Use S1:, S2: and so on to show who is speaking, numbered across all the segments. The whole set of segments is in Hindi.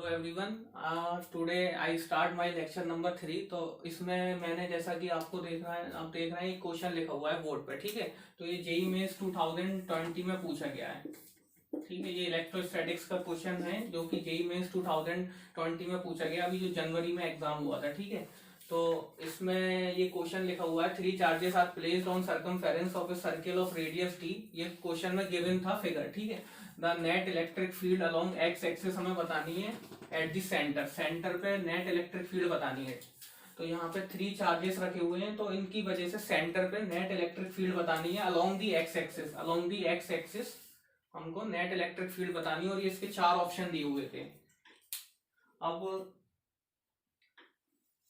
S1: Everyone, today I start my lecture number 3। तो इसमें मैंने जैसा कि आपको देखना है, आप देख रहे हैं एक क्वेश्चन लिखा हुआ है बोर्ड पे। ठीक है, तो ये जेईई मेंस 2020 में पूछा गया है। ठीक है, ये इलेक्ट्रोस्टैटिक्स का क्वेश्चन है जो कि जेईई मेंस 2020 में पूछा गया, अभी जो जनवरी में एग्जाम हुआ था। ठीक है, तो इसमें ये क्वेश्चन लिखा हुआ है, 3 charges are placed on circumference of a circle of radius T. ये क्वेश्चन में गिवन था फिगर। ठीक है, the net electric field along X axis हमें बतानी है एट द सेंटर। सेंटर पे नेट इलेक्ट्रिक फील्ड बतानी है। तो यहाँ पे 3 चार्जेस रखे हुए हैं, तो इनकी वजह से सेंटर पे नेट इलेक्ट्रिक फील्ड बतानी है along the X axis. Along the X axis हमको नेट इलेक्ट्रिक फील्ड बतानी है, और ये इसके 4 ऑप्शन दिए हुए थे। अब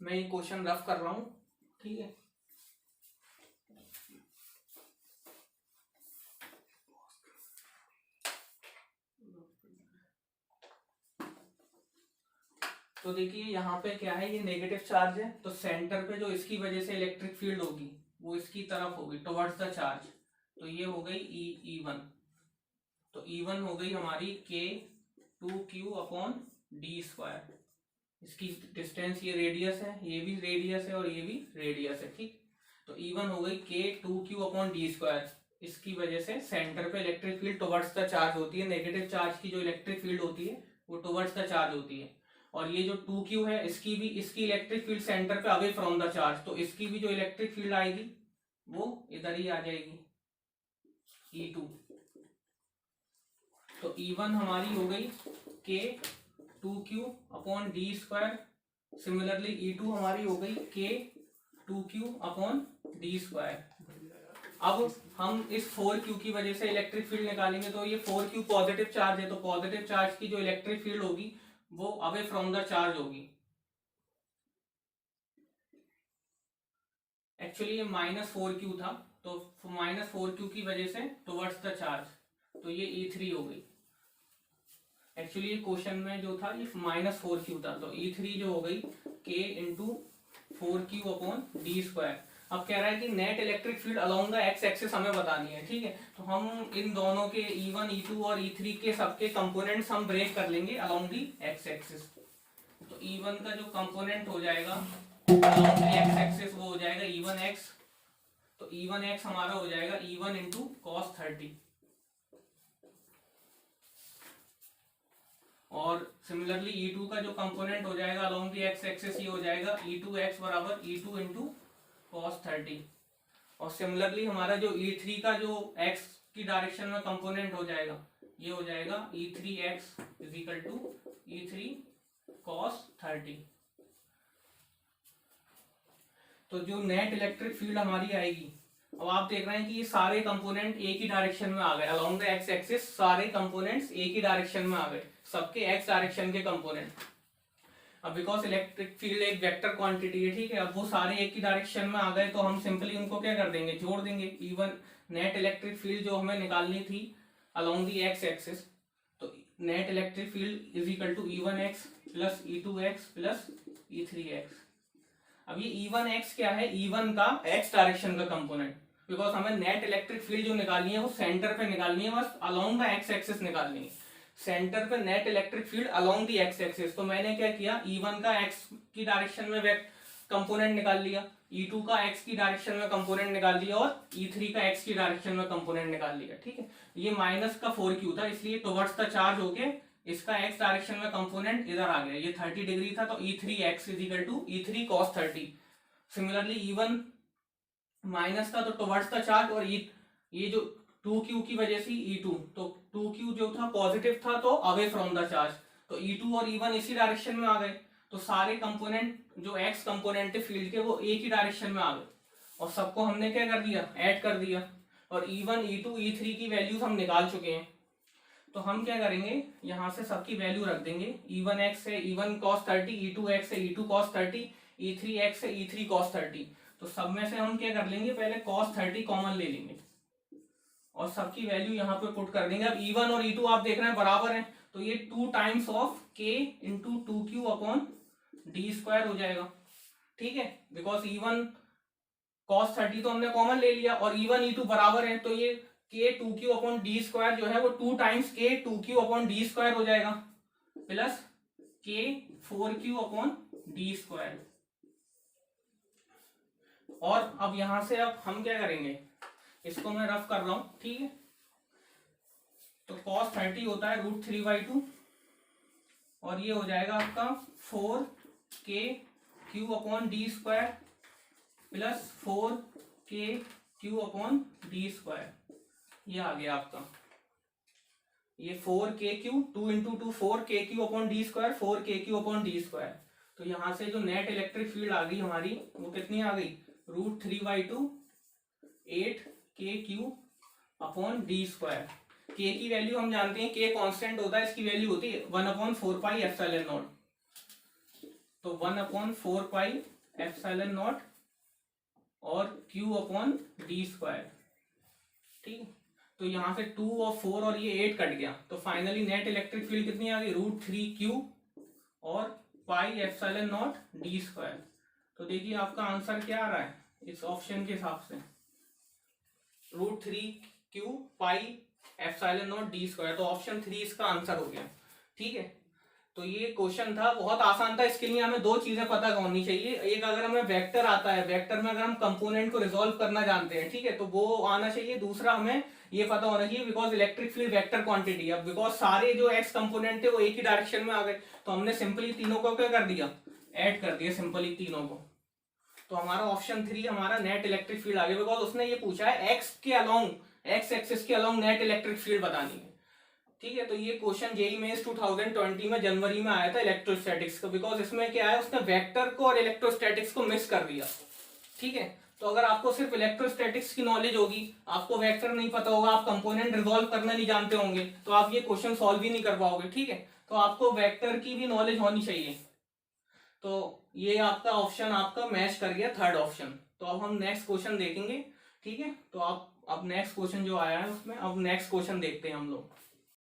S1: मैं ये क्वेश्चन रफ कर रहा हूं। ठीक है, तो देखिए यहाँ पे क्या है, ये नेगेटिव चार्ज है, तो सेंटर पे जो इसकी वजह से इलेक्ट्रिक फील्ड होगी वो इसकी तरफ होगी, टुवर्ड्स द चार्ज। तो ये हो गई E1। तो E1 हो गई हमारी K2Q अपॉन डी स्क्वायर। इसकी डिस्टेंस, ये रेडियस है, ये भी रेडियस है और ये भी रेडियस है। ठीक, तो E1 हो गई K2Q अपॉन डी स्क्वायर। इसकी वजह से सेंटर पे electric field towards the charge होती है। नेगेटिव चार्ज की जो इलेक्ट्रिक फील्ड होती है वो टुवर्ड्स द चार्ज होती है। और ये जो 2Q है, इसकी इलेक्ट्रिक फील्ड सेंटर पे अवे फ्रॉम द चार्ज, तो इसकी भी जो इलेक्ट्रिक फील्ड आएगी वो इधर ही आ जाएगी, E2। तो E1 हमारी हो गई K2Q upon D square. Similarly E2 हमारी हो गई K2Q अपॉन डी स्क्वायर। अब हम इस 4Q की वजह से इलेक्ट्रिक फील्ड निकालेंगे, तो ये 4Q पॉजिटिव चार्ज है, तो पॉजिटिव चार्ज की जो इलेक्ट्रिक फील्ड होगी वो अवे फ्रॉम द चार्ज होगी। एक्चुअली ये -4Q था, तो -4Q की वजह से टुवर्ड्स द चार्ज, तो ये E3 हो गई। एक्चुअली ये क्वेश्चन में जो था ये -4Q था, तो E3 जो हो गई K into 4Q upon D square. अब कह रहा है कि net electric field along the X axis हमें बतानी है। ठीक है, तो हम इन दोनों के E1, E2 और E3 के सबके कंपोनेंट्स हम ब्रेक कर लेंगे अलोंग द एक्स एक्सिस। तो E1 का जो कंपोनेंट हो जाएगा अलोंग द एक्स एक्सिस वो हो जाएगा E1x। तो E1x हमारा हो जाएगा E1 इंटू कॉस 30। और सिमिलरली E2 का जो कंपोनेंट हो जाएगा अलोंग द एक्स एक्सिस, ये हो जाएगा E2x बराबर E2 इंटू कॉस 30। और सिमिलरली हमारा जो E3 का जो x की डायरेक्शन में कंपोनेंट हो जाएगा, ये हो जाएगा E3x is equal to E3 cos 30। तो जो नेट इलेक्ट्रिक फील्ड हमारी आएगी, अब आप देख रहे हैं कि ये सारे कंपोनेंट एक ही डायरेक्शन में आ गए अलोंग द एक्स एक्सिस। सारे कंपोनेंट्स एक ही डायरेक्शन में आ गए, सबके एक्स डायरेक्शन के कंपोनेंट। अब बिकॉज इलेक्ट्रिक फील्ड एक वेक्टर क्वांटिटी है, ठीक है, अब वो सारे एक ही डायरेक्शन में आ गए, तो हम सिंपली उनको क्या कर देंगे, जोड़ देंगे। E1 नेट इलेक्ट्रिक फील्ड जो हमें निकालनी थी अलोंग द एक्स एक्सिस, तो net electric field is equal to E1x plus E2x plus E3x। अब ये E1x क्या है, E1 का x डायरेक्शन का कंपोनेंट, बिकॉज हमें नेट इलेक्ट्रिक फील्ड जो निकालनी है वो सेंटर पे निकालनी है, बस अलोंग द एक्स एक्सिस निकालनी है। सेंटर पे net electric field along the X axis, तो मैंने क्या किया, E1 का x की डायरेक्शन में कंपोनेंट निकाल लिया, E2 का x की डायरेक्शन में कंपोनेंट निकाल लिया, और E3 का x की डायरेक्शन में कंपोनेंट निकाल लिया। ठीक है, ये माइनस का 4Q था, इसलिए टुवर्ड्स द चार्ज होके इसका x डायरेक्शन में कंपोनेंट इधर आ गया। ये 30 डिग्री था, तो E3x is equal to E3 cos 30। Similarly E1 minus था तो टुवर्ड्स द चार्ज, और ये जो 2Q की वजह से E2, तो 2Q जो था पॉजिटिव था तो अवे फ्रॉम द चार्ज, तो E2 और E1 इसी डायरेक्शन में आ गए, तो सारे कंपोनेंट जो x कंपोनेंट है फील्ड के वो एक ही डायरेक्शन में आ गए, और सबको हमने क्या कर दिया, ऐड कर दिया। और E1, E2, E3 की वैल्यूज हम निकाल चुके हैं, तो हम क्या करेंगे, यहाँ से सबकी वैल्यू रख देंगे। E1x है E1 cos 30, E2x है E2 cos 30, E3x है E3 cos 30। तो सब में से हम क्या कर लेंगे, पहले cos 30 कॉमन ले लेंगे और सबकी वैल्यू यहाँ पे पुट कर देंगे। अब E1 और E2 आप देख रहे हैं बराबर हैं, तो ये 2 times of K into 2Q upon D square हो जाएगा। ठीक है, बिकॉज E1 cos 30 तो हमने कॉमन ले लिया, और E1 E2 बराबर है, तो ये K 2Q upon D square जो है वो 2 times K 2Q upon D square हो जाएगा, प्लस के 4q अपॉन डी स्क्वायर। और अब यहां से अब हम क्या करेंगे, इसको मैं रफ कर रहा हूं, ठीक है। तो cos 30 होता है √3/2 और ये हो जाएगा आपका 4k³ upon D square plus 4k³ upon D square. ये आ गया आपका, ये 4k³, 2 into 2 4k³ upon D square, 4k³ upon D square. तो यहां से जो नेट इलेक्ट्रिक फील्ड आ गई हमारी वो कितनी आ गई, √3/2 8k³ अपॉन डी स्क्वायर। के की वैल्यू हम जानते हैं, के कांस्टेंट होता है, इसकी वैल्यू होती है 1/4πε0। तो 1/4πε0 और q अपॉन डी स्क्वायर, ठीक। तो यहां से 2 और 4 और ये 8 कट गया, तो फाइनली नेट इलेक्ट्रिक फील्ड कितनी आ गई, √3q और πε0 डी स्क्वायर। तो देखिए आपका आंसर क्या आ रहा है इस ऑप्शन के हिसाब से, √3q πε0 डी स्क्वायर। तो ऑप्शन 3 इसका आंसर हो गया, ठीक है। तो ये क्वेश्चन था, बहुत आसान था। इसके लिए हमें दो चीजें पता होनी चाहिए। एक, अगर हमें वेक्टर आता है, वेक्टर में अगर हम कंपोनेंट को रिजोल्व करना जानते हैं, ठीक है, तो वो आना चाहिए। दूसरा, हमें ये पता होना चाहिए because electric field vector quantity है। बिकॉज सारे जो एक्स कंपोनेंट थे वो एक ही डायरेक्शन में आ गए, तो हमने सिंपली तीनों को क्या कर दिया, ऐड कर दिया सिंपली तीनों को। तो हमारा ऑप्शन 3 हमारा नेट इलेक्ट्रिक फील्ड आ गया, बिकॉज उसने ये पूछा है एक्स के अलोंग, एक्स एक्सिस के अलोंग नेट इलेक्ट्रिक फील्ड बतानी है, ठीक है। तो ये क्वेश्चन जेईई मेंस 2020 में जनवरी में आया था इलेक्ट्रोस्टैटिक्स का, बिकॉज इसमें क्या है, उसने वेक्टर को और इलेक्ट्रोस्टैटिक्स को मिस कर दिया, ठीक है। तो अगर आपको सिर्फ इलेक्ट्रोस्टैटिक्स की नॉलेज होगी, आपको वेक्टर नहीं पता होगा, आप कंपोनेंट रिजॉल्व करना नहीं जानते होंगे, तो आप ये क्वेश्चन सॉल्व ही नहीं कर पाओगे, ठीक है। तो आपको वेक्टर की भी नॉलेज होनी चाहिए। तो ये आपका ऑप्शन आपका मैच कर गया, थर्ड ऑप्शन। तो अब हम नेक्स्ट क्वेश्चन देखेंगे, ठीक है। तो आप अब नेक्स्ट क्वेश्चन जो आया है उसमें, अब नेक्स्ट क्वेश्चन देखते हैं हम लोग।